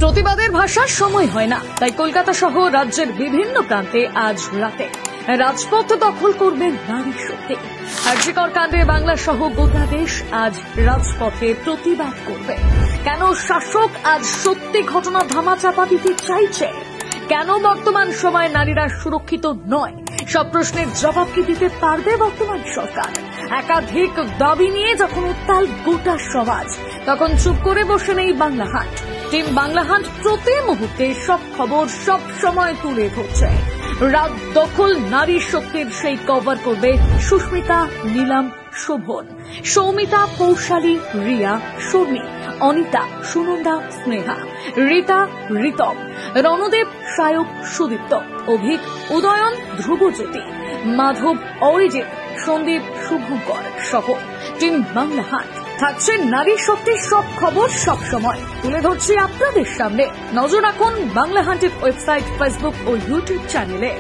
প্রতিবাদের ভাষার সময় হয় না, তাই কলকাতা সহ রাজ্যের বিভিন্ন প্রান্তে আজ রাতে রাজপথ দখল করবে নারী শক্তি। আরজিকর কাণ্ডে বাংলা সহ গোটা দেশ আজ রাজপথে প্রতিবাদ করবে। কেন শাসক আজ সত্যি ঘটনা ধামাচাপা দিতে চাইছে? কেন বর্তমান সময়ে নারীরা সুরক্ষিত নয়? সব প্রশ্নের জবাব কি দিতে পারবে বর্তমান সরকার? একাধিক দাবি নিয়ে যখন উত্তাল গোটা সমাজ, তখন চুপ করে বসে নেই বাংলা হাট। টিম বাংলা হাট প্রতি মুহূর্তে সব খবর সব সময় তুলে ধরছে। রাত দখল নারী শক্তির সেই কভার করবে সুস্মিতা, নীলাম, শোভন, সৌমিতা, পৌশালী, রিয়া, শর্মী, অনিতা, সুনন্দা, স্নেহা, রীতা, ঋতম, রণদেব, সায়ক, সুদীপ্ত, অভিক, উদয়ন, ধ্রুবজ্যোতি, মাধব, অরিজিৎ, সন্দীপ, শুভঙ্কর সহ টিম বাংলা হাট থাকছে নারী শক্তির সব খবর সব সময় তুলে ধরছি আপনাদের সামনে। নজর রাখুন বাংলা হাটের ওয়েবসাইট, ফেসবুক ও ইউটিউব চ্যানেলে।